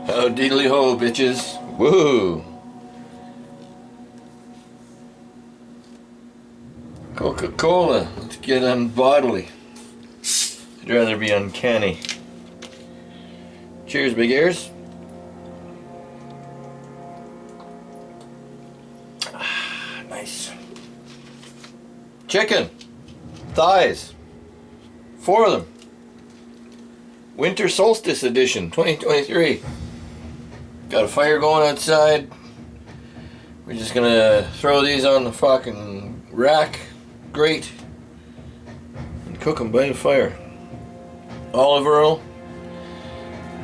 Oh, diddly ho, bitches. Woo! Coca-Cola. Let's get unbodily. I'd rather be uncanny. Cheers, big ears. Nice. Chicken. Thighs. 4 of them. Winter Solstice Edition 2023. Got a fire going outside. We're just gonna throw these on the fucking rack grate and cook them by the fire. Olive oil,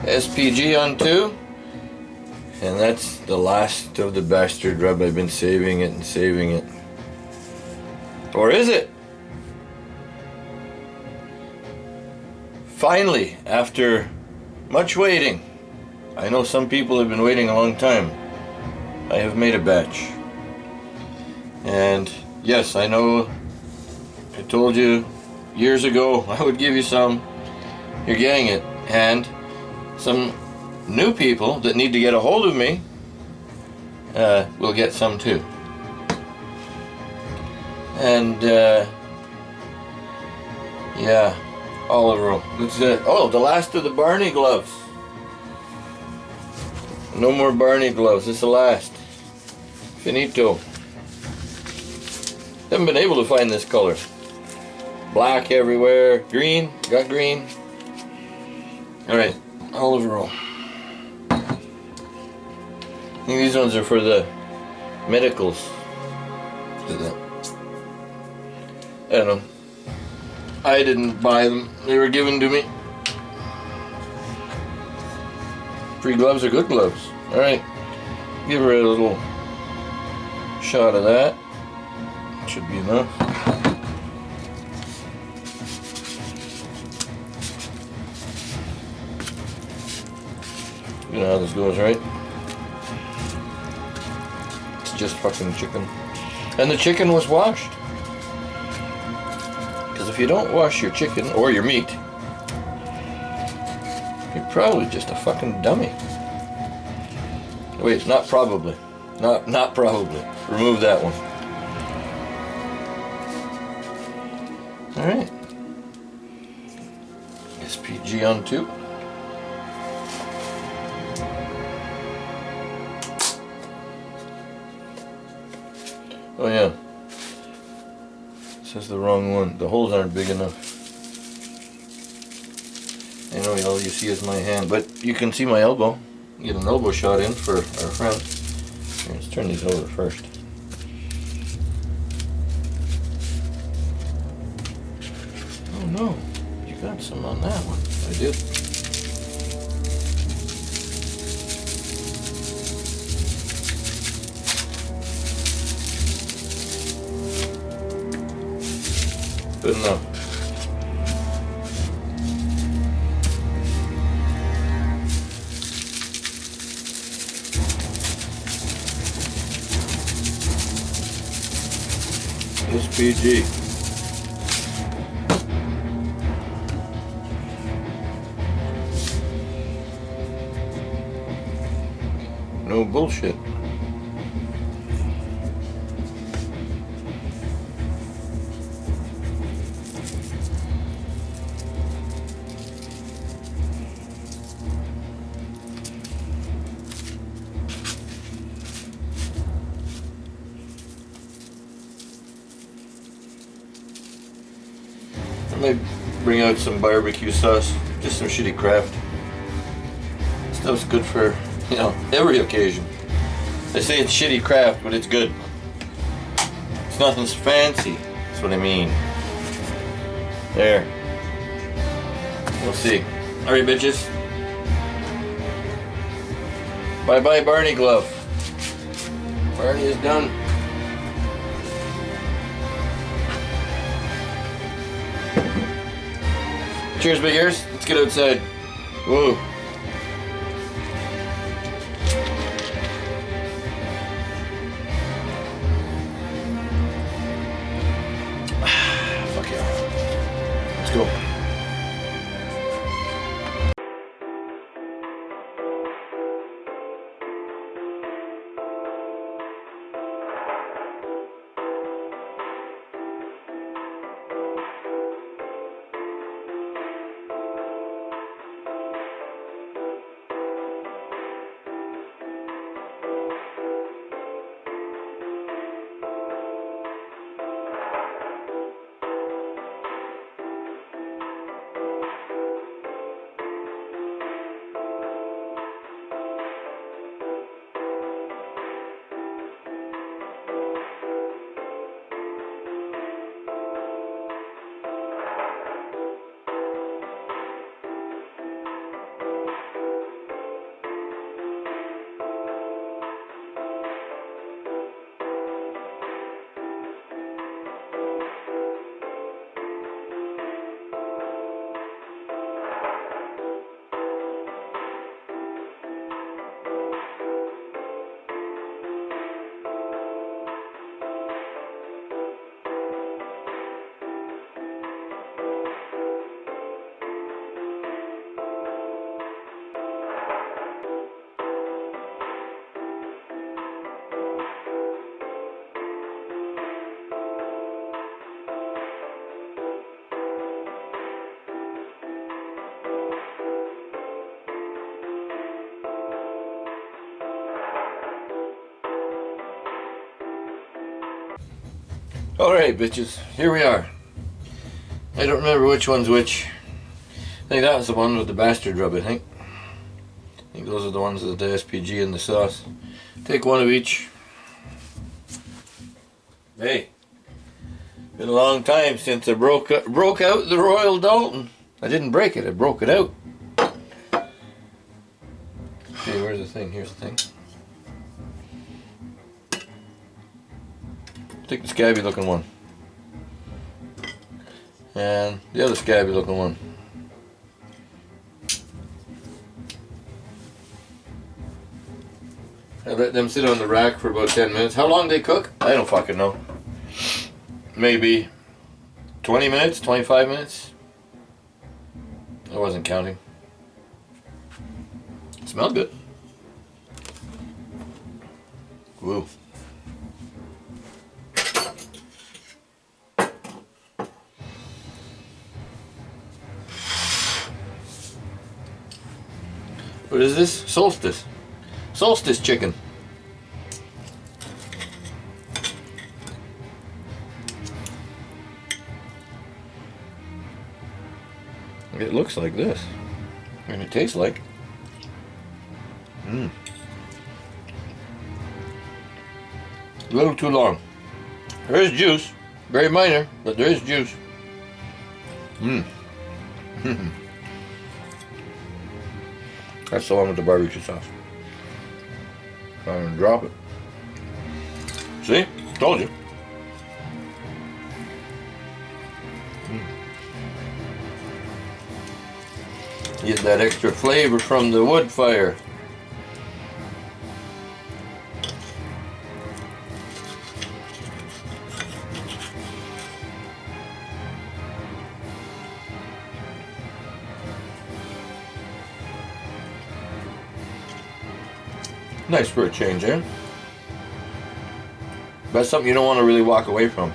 SPG on 2, and that's the last of the bastard rub. I've been saving it and saving it. Or is it? Finally, after much waiting, I know some people have been waiting a long time, I have made a batch. And yes, I know I told you years ago I would give you some. You're getting it. And some new people that need to get a hold of me will get some too. And yeah, olive oil. That's it. Oh, the last of the Barney gloves. No more Barney gloves. This is the last. Finito. Haven't been able to find this color. Black everywhere. Green. Got green. Alright. Olive oil. I think these ones are for the medicals. I don't know. I didn't buy them. They were given to me. Free gloves are good gloves. Alright. Give her a little shot of that. Should be enough. You know how this goes, right? It's just fucking chicken. And the chicken was washed. Because if you don't wash your chicken or your meat, you're probably just a fucking dummy. Wait, not probably. Not probably. Remove that one. Alright. SPG on 2. Oh yeah. This is the wrong one. The holes aren't big enough. I know all you see is my hand, but you can see my elbow. Get an elbow shot in for our friend. Here, let's turn these over first. Oh no, you got some on that one. I did. Good enough. SPG. No bullshit. I might bring out some barbecue sauce, just some shitty Kraft. Stuff's good for, you know, every occasion. They say it's shitty Kraft, but it's good. It's nothing fancy, that's what I mean. There. We'll see. Alright, bitches. Bye-bye, Barney glove. Barney is done. Cheers, big ears. Let's get outside. Whoa. Fuck yeah. Let's go. Alright, bitches, here we are. I don't remember which one's which. I think that was the one with the bastard rub, I think. I think those are the ones with the SPG and the sauce. Take one of each. Hey, been a long time since I broke out the Royal Dalton. I didn't break it, I broke it out. Okay, where's the thing? Here's the thing. Take the scabby looking one. And the other scabby looking one. I let them sit on the rack for about 10 minutes. How long they cook? I don't fucking know. Maybe 20 minutes, 25 minutes. I wasn't counting. It smelled good. Woo. What is this? Solstice. Solstice chicken. It looks like this. And it tastes like. A little too long. There is juice. Very minor, but there is juice. That's the one with the barbecue sauce. I'm gonna drop it. See? Told you. Get that extra flavor from the wood fire. Nice for a change, eh? That's something you don't want to really walk away from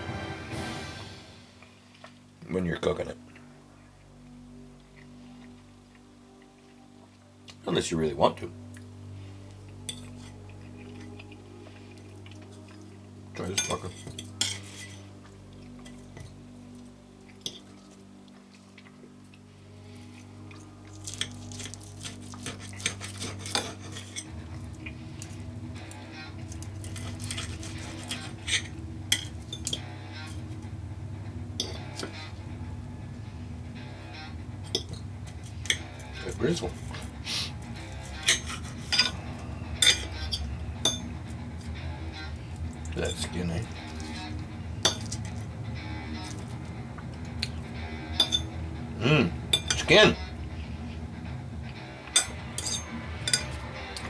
when you're cooking it. Unless you really want to. Try this fucker. Good bristle. That skin, eh? Skin.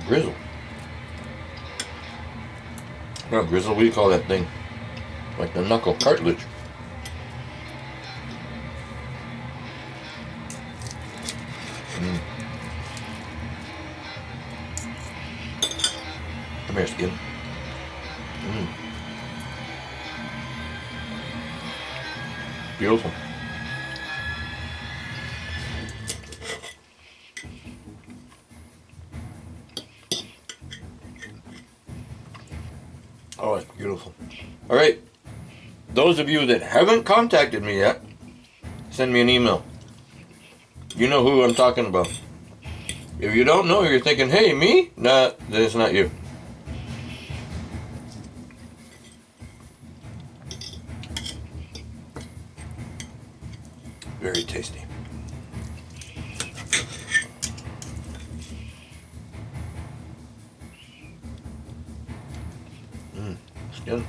Grizzle. Not grizzle, what do you call that thing? Like the knuckle cartilage. Come here, skin. Beautiful. Oh, it's beautiful. All right. Those of you that haven't contacted me yet, send me an email. You know who I'm talking about. If you don't know, you're thinking, hey, me? Nah, then it's not you. Very tasty. Skin.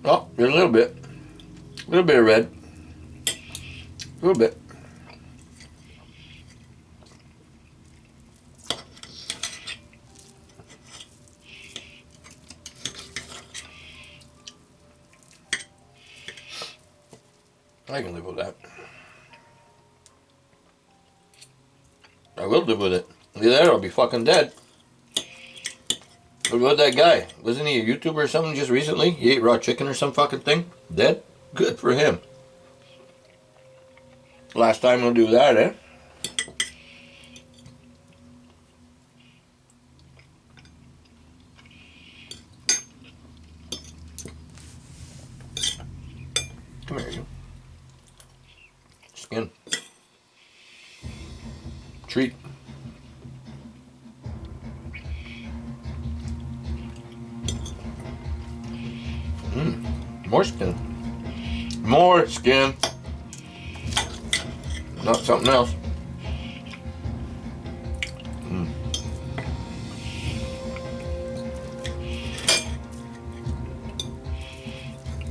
Oh, there's a little bit of red. A little bit. I can live with that. I will live with it. Either that or I'll be fucking dead. What about that guy? Wasn't he a YouTuber or something just recently? He ate raw chicken or some fucking thing? Dead? Good for him. Last time he'll do that, eh? treat. More skin. More skin. Not something else.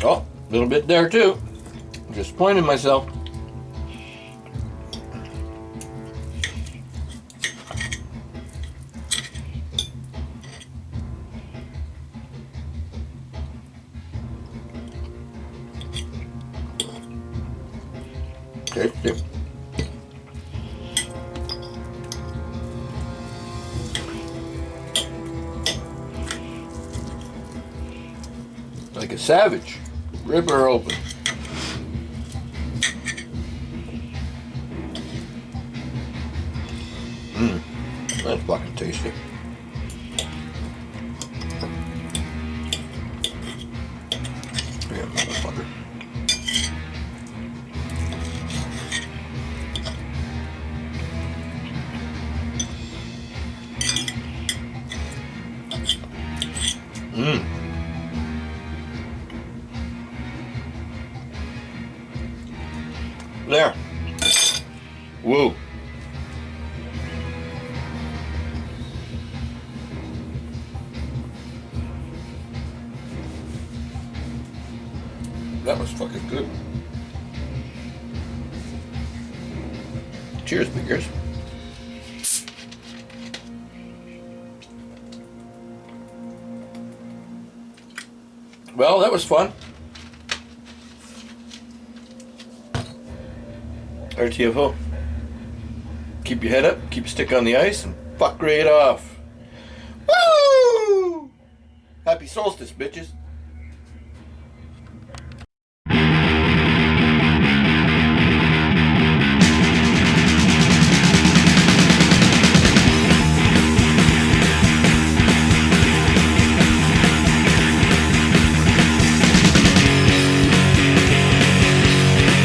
Oh, a little bit there too. Disappointed myself. Tasty. Like a savage. Rip her open. That's fucking tasty. Yeah, motherfucker. There. Whoa. That was fucking good. Cheers, biggers. Well, that was fun. RTFO. Keep your head up, keep your stick on the ice, and fuck right off. Woo! Happy solstice, bitches.